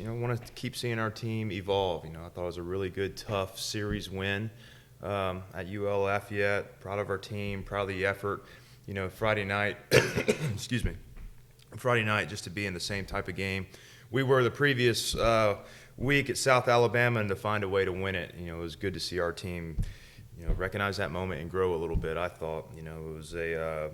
want to keep seeing our team evolve. I thought it was a really good, tough series win at UL Lafayette. Proud of our team, proud of the effort. Friday night, excuse me, Friday night just to be in the same type of game we were the previous week at South Alabama, and to find a way to win it. It was good to see our team, recognize that moment and grow a little bit. I thought, it was a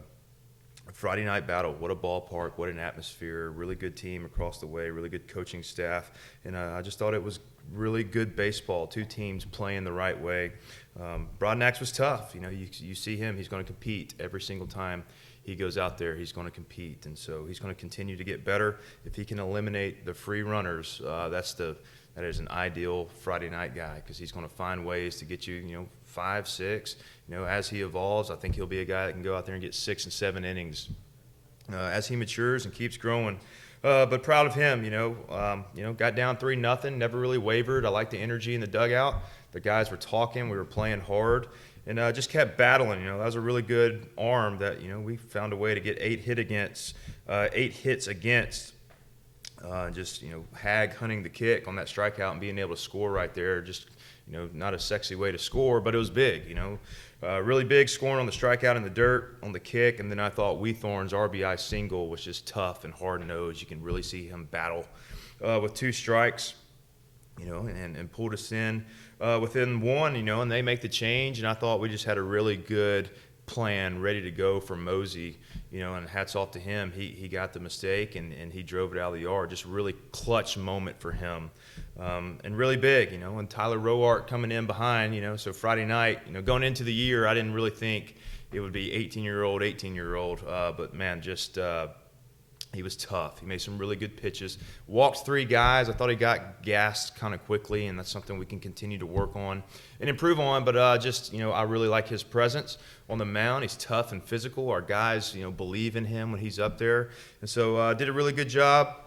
Friday night battle. What a ballpark, what an atmosphere, really good team across the way, really good coaching staff. And I just thought it was really good baseball, two teams playing the right way. Broadnax was tough. You see him, he's going to compete every single time he goes out there. He's going to compete, and so he's going to continue to get better. If he can eliminate the free runners, that is an ideal Friday night guy, because he's going to find ways to get you, 5, 6. As he evolves, I think he'll be a guy that can go out there and get 6 and 7 innings as he matures and keeps growing. But proud of him. Got down 3-0, never really wavered. I like the energy in the dugout. The guys were talking, we were playing hard, and just kept battling. That was a really good arm that we found a way to get 8 hits against. Just Hag hunting the kick on that strikeout and being able to score right there. Just not a sexy way to score, but it was big. Really big, scoring on the strikeout in the dirt, on the kick, and then I thought Weethorn's RBI single was just tough and hard-nosed. You can really see him battle with 2 strikes, and pulled us in within 1, and they make the change, and I thought we just had a really good plan ready to go for Mosey, and hats off to him. He got the mistake, and he drove it out of the yard. Just really clutch moment for him, and really big, and Tyler Roark coming in behind, so Friday night, going into the year, I didn't really think it would be 18-year-old, but man, just he was tough. He made some really good pitches. Walked 3 guys. I thought he got gassed kind of quickly, and that's something we can continue to work on and improve on. But I really like his presence on the mound. He's tough and physical. Our guys, believe in him when he's up there. And so did a really good job.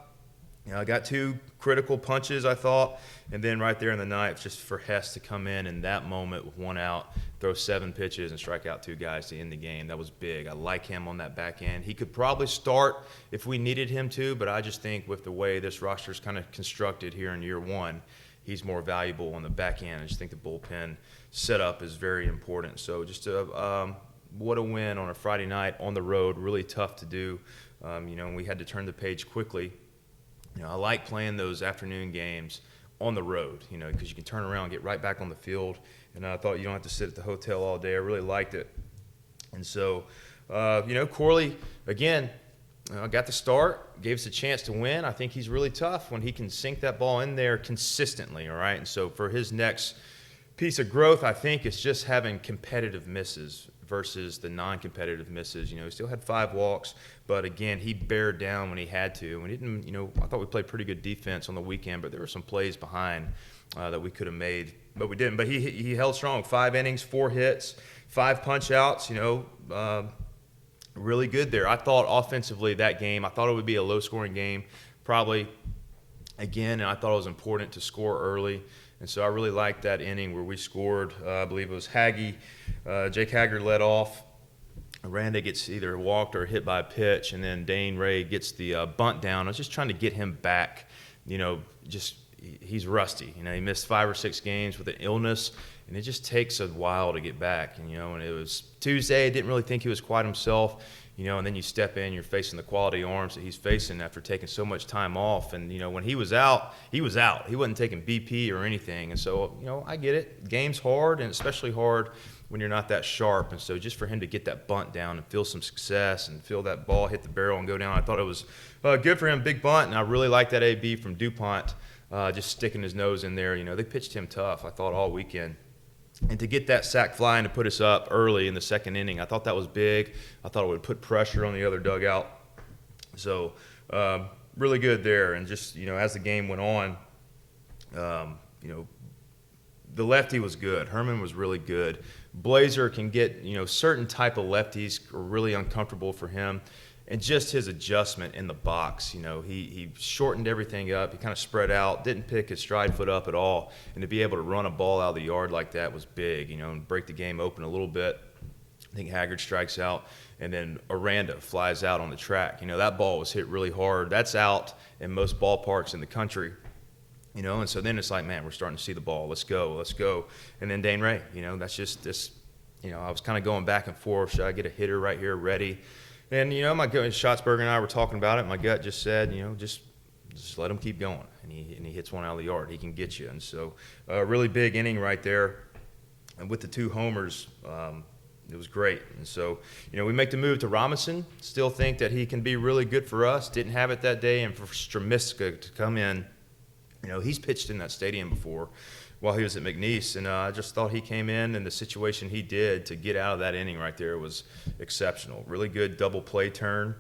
I got 2 critical punches, I thought. And then right there in the ninth, just for Hess to come in that moment with 1 out, throw 7 pitches and strike out 2 guys to end the game. That was big. I like him on that back end. He could probably start if we needed him to, but I just think with the way this roster is kind of constructed here in year 1, he's more valuable on the back end. I just think the bullpen setup is very important. So just what a win on a Friday night on the road. Really tough to do, and we had to turn the page quickly. I like playing those afternoon games on the road, because you can turn around and get right back on the field. And I thought you don't have to sit at the hotel all day. I really liked it. And so, Corley, again, got the start, gave us a chance to win. I think he's really tough when he can sink that ball in there consistently, all right? And so for his next piece of growth, I think it's just having competitive misses versus the non-competitive misses. He still had 5 walks, but again, he bared down when he had to. And he didn't, I thought we played pretty good defense on the weekend, but there were some plays behind that we could have made, but we didn't. But he held strong. 5 innings, 4 hits, 5 punch-outs, really good there. I thought offensively that game, I thought it would be a low-scoring game, probably again, and I thought it was important to score early. And so I really liked that inning where we scored. I believe it was Jake Haggard led off. Aranda gets either walked or hit by a pitch, and then Dane Ray gets the bunt down. I was just trying to get him back. He's rusty. He missed 5 or 6 games with an illness, and it just takes a while to get back. And it was Tuesday. Didn't really think he was quite himself. And then you step in, you're facing the quality arms that he's facing after taking so much time off. And, when he was out, he was out. He wasn't taking BP or anything. And so, I get it. Game's hard, and especially hard when you're not that sharp. And so just for him to get that bunt down and feel some success and feel that ball hit the barrel and go down, I thought it was good for him, big bunt. And I really like that AB from DuPont just sticking his nose in there. They pitched him tough, I thought, all weekend. And to get that sac fly and to put us up early in the 2nd inning, I thought that was big. I thought it would put pressure on the other dugout. So really good there. And just, as the game went on, the lefty was good. Herman was really good. Blazer can get, certain type of lefties are really uncomfortable for him. And just his adjustment in the box, he shortened everything up. He kind of spread out, didn't pick his stride foot up at all. And to be able to run a ball out of the yard like that was big, and break the game open a little bit. I think Haggard strikes out, and then Aranda flies out on the track. That ball was hit really hard. That's out in most ballparks in the country. And so then it's like, man, we're starting to see the ball. Let's go. And then Dane Ray, that's just this, I was kind of going back and forth. Should I get a hitter right here ready? And, my gut, Schatzberger and I were talking about it. My gut just said, just let him keep going. And he hits one out of the yard. He can get you. And so a really big inning right there. And with the 2 homers, it was great. And so, we make the move to Robinson. Still think that he can be really good for us. Didn't have it that day. And for Stramiska to come in, he's pitched in that stadium before while he was at McNeese. And I just thought he came in and the situation he did to get out of that inning right there was exceptional. Really good double play turn.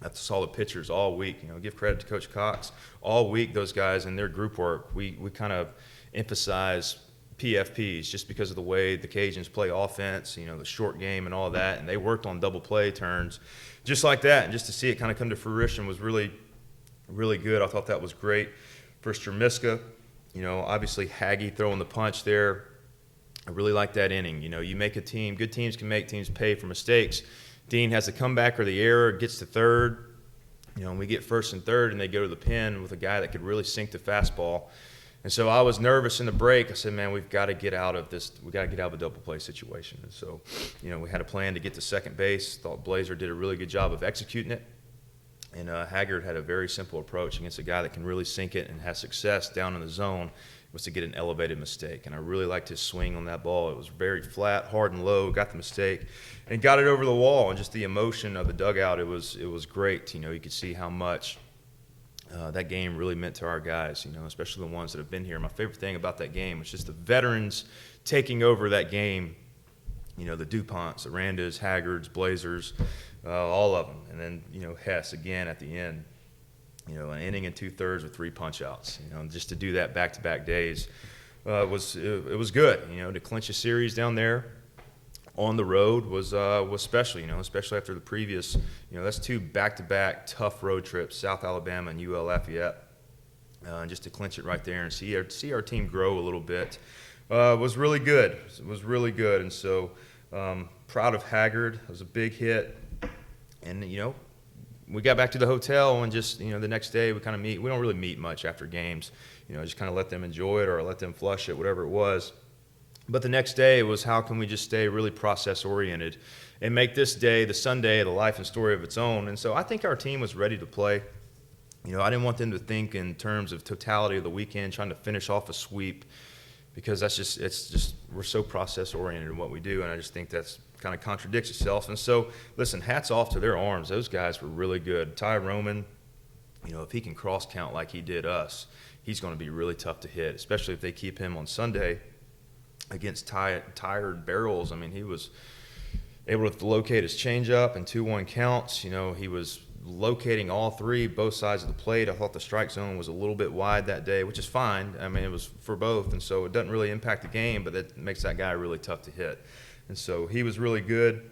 I saw the pitchers all week. Give credit to Coach Cox. All week, those guys in their group work, we kind of emphasize PFPs just because of the way the Cajuns play offense, the short game and all that. And they worked on double play turns just like that. And just to see it kind of come to fruition was really, really good. I thought that was great for Stramiska. Obviously Haggy throwing the punch there. I really like that inning. You make a team, good teams can make teams pay for mistakes. Dean has the comeback or the error, gets to third. And we get first and third, and they go to the pen with a guy that could really sink the fastball. And so I was nervous in the break. I said, man, we've got to get out of this. We've got to get out of a double play situation. And so, we had a plan to get to second base. Thought Blazer did a really good job of executing it. And Haggard had a very simple approach against a guy that can really sink it and has success down in the zone, was to get an elevated mistake. And I really liked his swing on that ball. It was very flat, hard and low, got the mistake, and got it over the wall. And just the emotion of the dugout, it was great. You could see how much that game really meant to our guys, especially the ones that have been here. My favorite thing about that game was just the veterans taking over that game, the DuPonts, the Randas, Haggards, Blazers, all of them. And then, Hess again at the end, an inning and 2/3 with 3 punch-outs. Just to do that back-to-back days was good. To clinch a series down there on the road was special. Especially after the previous. That's 2 back-to-back tough road trips: South Alabama and UL Lafayette. Just to clinch it right there and see our team grow a little bit was really good. It was really good, and so proud of Haggard. It was a big hit, and we got back to the hotel and just, the next day we kind of meet. We don't really meet much after games, just kind of let them enjoy it or let them flush it, whatever it was. But the next day was how can we just stay really process-oriented and make this day, the Sunday, the life and story of its own. And so I think our team was ready to play. I didn't want them to think in terms of totality of the weekend, trying to finish off a sweep, because we're so process-oriented in what we do, and I just think that's kind of contradicts itself. And so, listen, hats off to their arms. Those guys were really good. Ty Roman, if he can cross count like he did us, he's going to be really tough to hit, especially if they keep him on Sunday against tired barrels. I mean, he was able to locate his changeup in 2-1 counts. He was locating all 3, both sides of the plate. I thought the strike zone was a little bit wide that day, which is fine. I mean, it was for both, and so it doesn't really impact the game, but that makes that guy really tough to hit. And so he was really good.